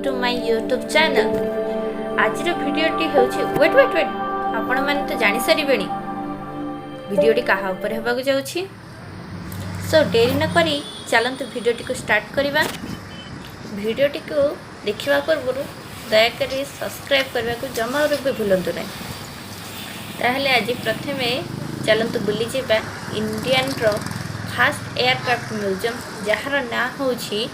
to my YouTube channel. आज भिडियोटी होछि wait wait wait आपण माने तो जानि सारिबेनी भिडियोटी कहा ऊपर हेबाक जाउछि। सो देरी न करी चलंतु भिडियोटी को स्टार्ट करिबा। भिडियोटी को देखिबा पूर्व दया करी सब्सक्राइब करबा को जमा भी भूलंतु नै। ताहले आज प्रथमे चलंतु बुली जेबा इंडियन रो फर्स्ट एयरक्राफ्ट म्यूजियम जहार ना होछि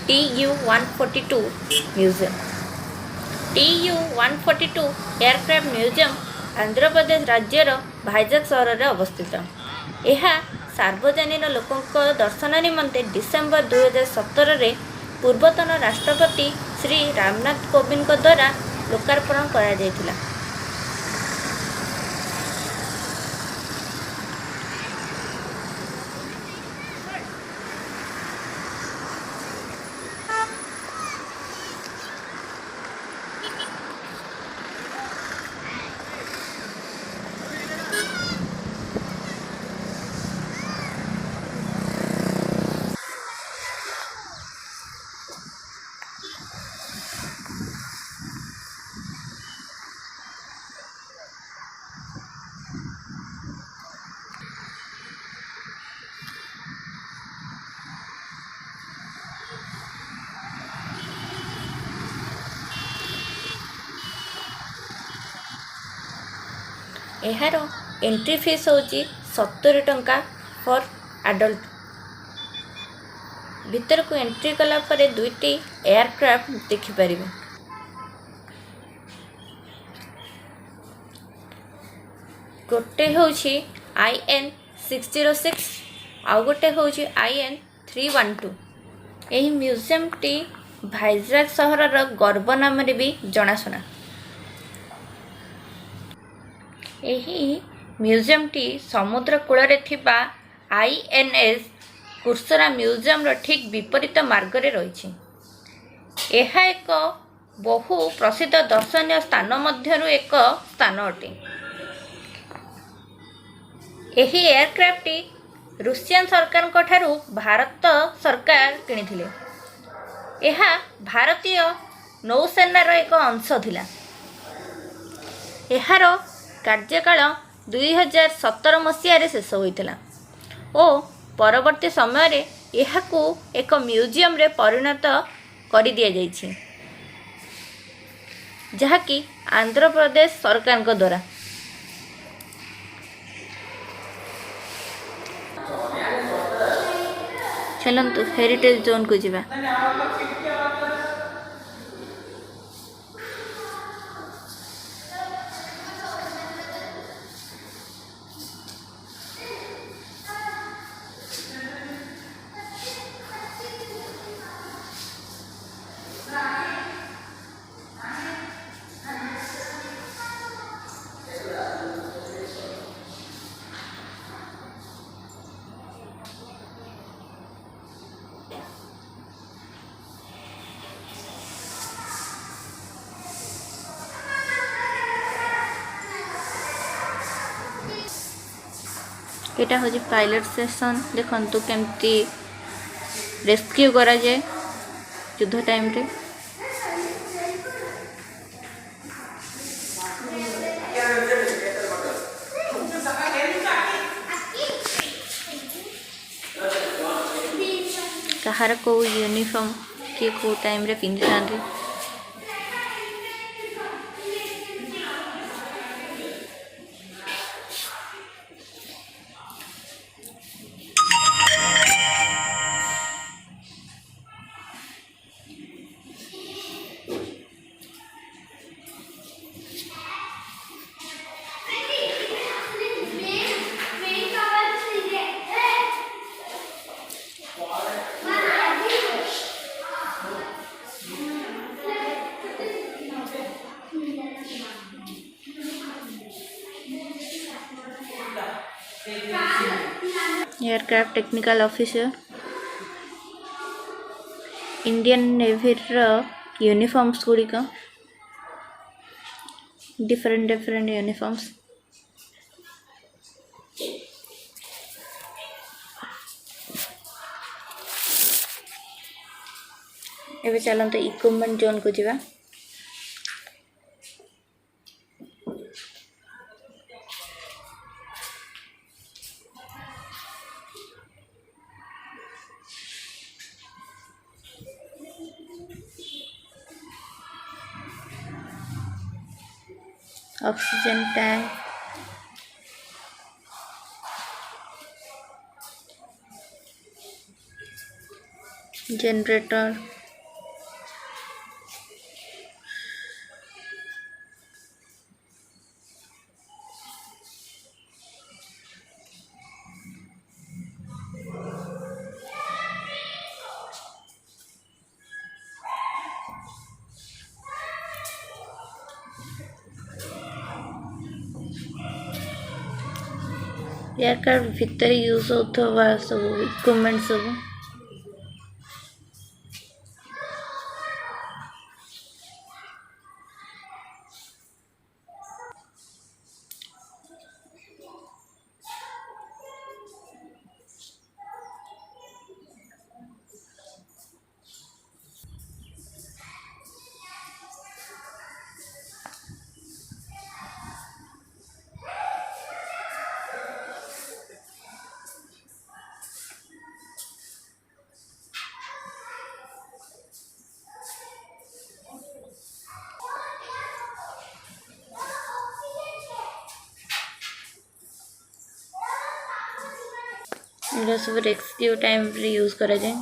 TU-142 museum. TU-142 aircraft museum Andhra Pradesh राज्यर भाइजाग सहर में अवस्थित। यह सार्वजनीन लोकों दर्शन निमंते डिसेम्बर 2017 रे पूर्वतन राष्ट्रपति श्री रामनाथ कोविंद द्वारा लोकार्पण करा जायतिला। एहारो एंट्री फीस होची 70 टंका फॉर एडल्ट। भीतर को एंट्री कला परे दुईटी एयरक्राफ्ट देखि परिबे। गोटे होची IN-606 आ गोटे होची IN-312। एही म्यूजियम टी भाइजाग सहरर गर्व नाम रे भी जनाशुना। एही म्यूजियम टी समुद्र कूल रे थिबा INS कुर्सुरा म्यूजियम रो ठीक विपरीत मार्ग रे रहिछि। एहा एक बहु प्रसिद्ध दर्शनीय स्थान मध्यरु एक स्थान अटे। एही एयरक्राफ्ट टी रूसियन सरकार को ठारू भारत सरकार किनिथिले। एहा भारतीय नौसेनार एक अंश थिला। एहारो कार्यकाल 2017 मसीह शेष होता और परवर्ती समय यहाकू एक म्यूजियम रे परिणत कर दिया जाइछि, जहाँकि आंध्र प्रदेश सरकार द्वारा। चलंतु हेरिटेज जोन को जिबा। एटा होजी पायलट सेक्शन। देखंतु केमती रेस्क्यू करा जाए युद्ध टाइम रे। कहार को यूनिफॉर्म के को टाइम रे पिंधि थांती। Aircraft technical officer Indian Navy uniforms गुड़िक डिफरेंट यूनिफॉर्म्स। ଏବେ ଚାଲନ୍ତୁ ଇକ୍ୱିପମେଣ୍ଟ ଜୋନ୍କୁ ଯିବା। ऑक्सीजन टैंक, जनरेटर, एयरक्राफ्ट भितर यूज होता सब इक्विपमेंट सब इनका सब रेस्क्यू टाइम रे यूज करा जाए।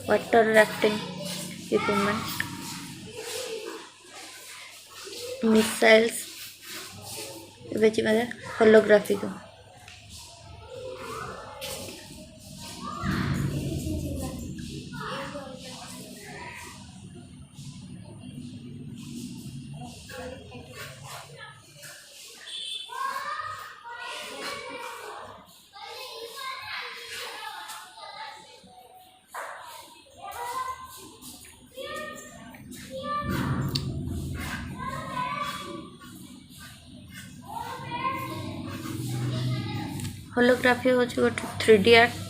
Water rafting equipment, missiles, holography को होलोग्राफी हो गोटे 3D आर्ट।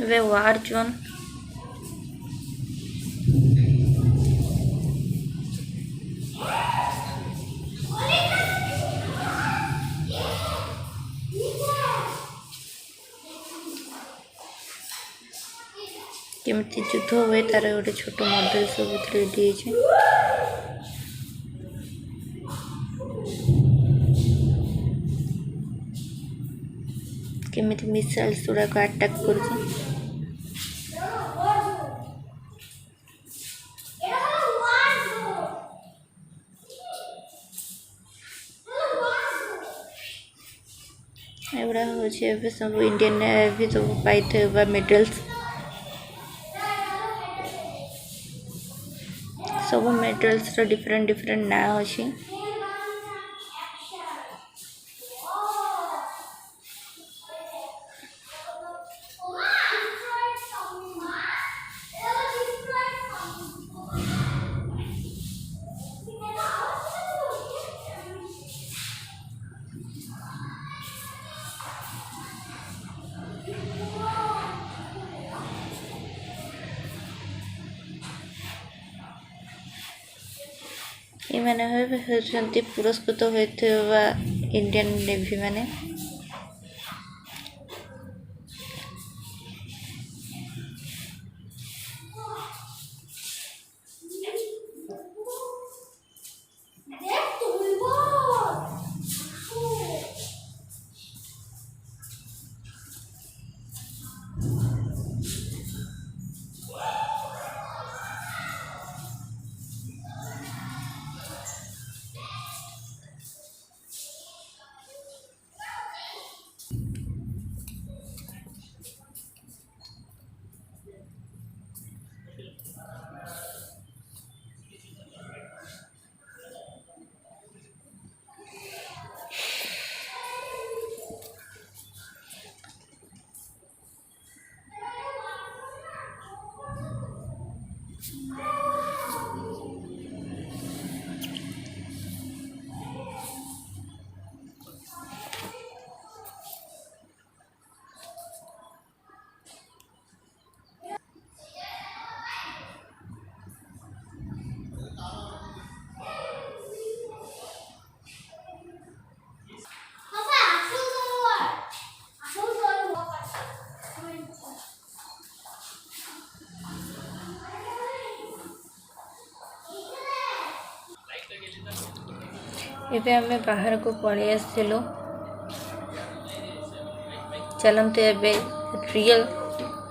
वे वार जोन, केमती युद्ध हुए तार गोटे छोट मॉडल सब 3D है। केमिति मिसाइल्स गुड़ाक अटैक कर एगुड़ा हूँ सब इंडियन नेवी सब पाई मेडल्स सब मेडल्स रो डिफरेंट डिफरेंट ना अच्छी। ये मैंने पुरस्कृत होते इंडियन नेवी मैंने एबे आमे बाहर को पड़े आसलु चलते एबे रियल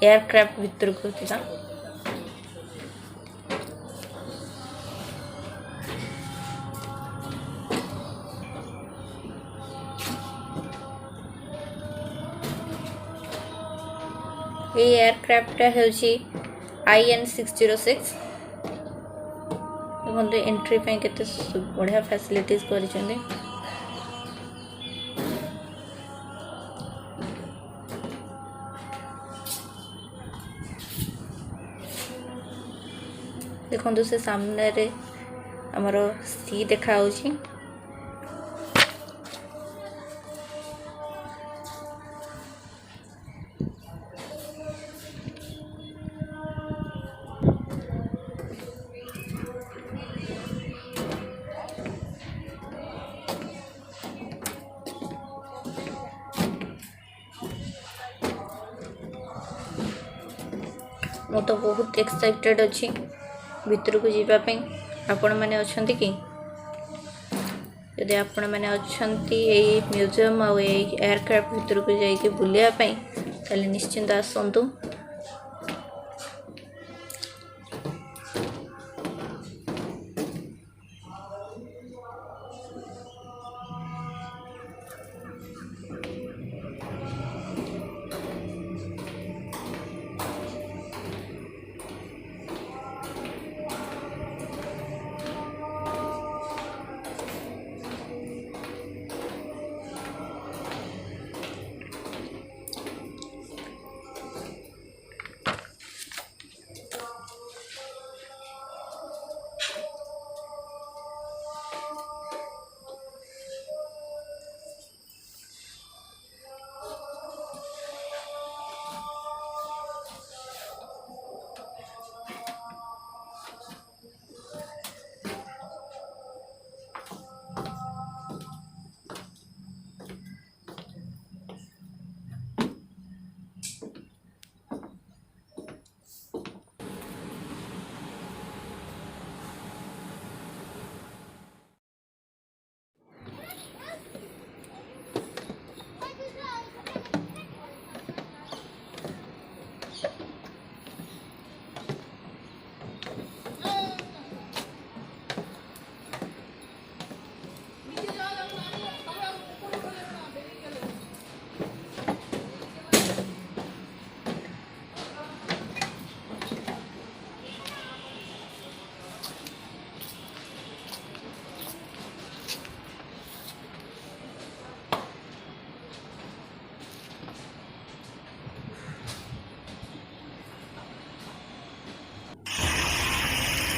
एयरक्राफ्ट भीतर को जा ये एयरक्राफ्ट होची IN606 देखो एंट्री पे केते बढ़िया फैसिलिटीज करिसेंदे देखो से सामने रे हमरो सी देखा होची मो तो बहुत एक्साइटेड अच्छी भीतर को जीवाई आपण मैंने अच्छा कि यदि आपण मैंने अच्छा म्यूजियम आ एयरक्राफ्ट भीतर को जाइए बुलायापाई ताले निश्चिंत आसतु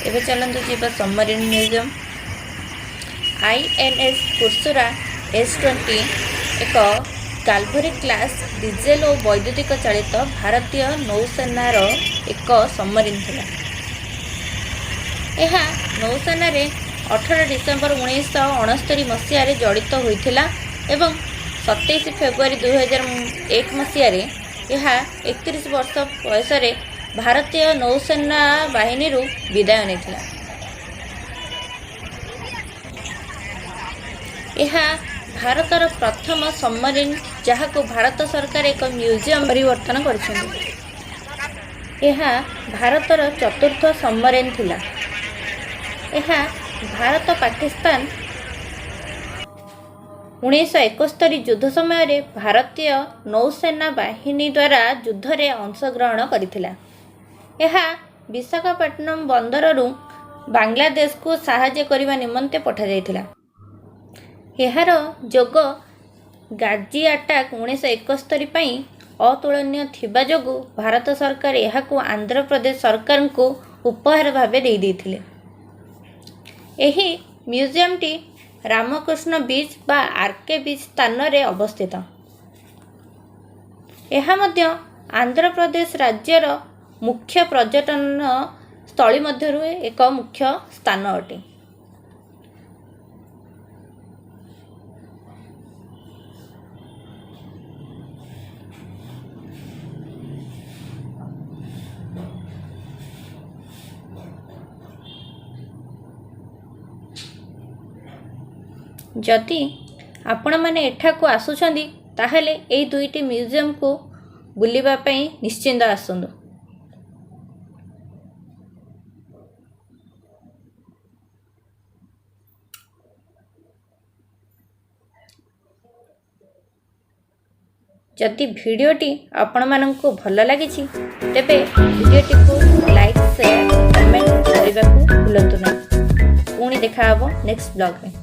एबे चलते जीवा सबमरीन म्यूजियम INS कुर्सुरा S20 एक काल्भरी क्लास डीजेल और वैद्युतिक चालित भारतीय नौसेनार एक सबमरीन थिला। यह नौसेना 18 डिसेम्बर 1969 मसीह जड़ित होता एवं 27 फेब्रुआरी 2001 मसीह यह 31 वर्ष बयस भारतीय नौसेना बाहिनी विदाय नहीं। यह भारतर प्रथम सबमरीन जहाँ को भारत सरकार एक म्यूजियम परिवर्तन कर भारतर चतुर्थ सबमरीन थिला। यह भारत पाकिस्तान 1971 युद्ध समय भारतीय नौसेना बाहिनी द्वारा युद्ध में अंशग्रहण करथिला। यह विशाखापट्टनम बंदररू बांग्लादेश को साहाय्य करने निमंते पठा जाइथिला। यार जोग गाजी अटैक 1971 पई अतुलनीय थिबा जोगु भारत सरकार यहाकू आंध्र प्रदेश सरकार को उपहार भावे दे देथिले। एही म्यूजियम टी रामकृष्ण बीच बा आरके बीच स्थान रे अवस्थित। यह मध्य आंध्र प्रदेश राज्यर मुख्य पर्यटन स्थली मध्यरु एक मुख्य स्थान अटे। जदि आपण माने एठाकू आसुछंदी ताहले एई दुईटी म्यूजियम को बुलिबा पई निश्चिंत आसंदु। जदि भिडियोटी आपण मानंकु भल लागिछि तेबे भिडियोटी को लाइक शेयर कमेंट करने को भूलंतु नहीं। पुणी देखा नेक्स्ट ब्लॉग में।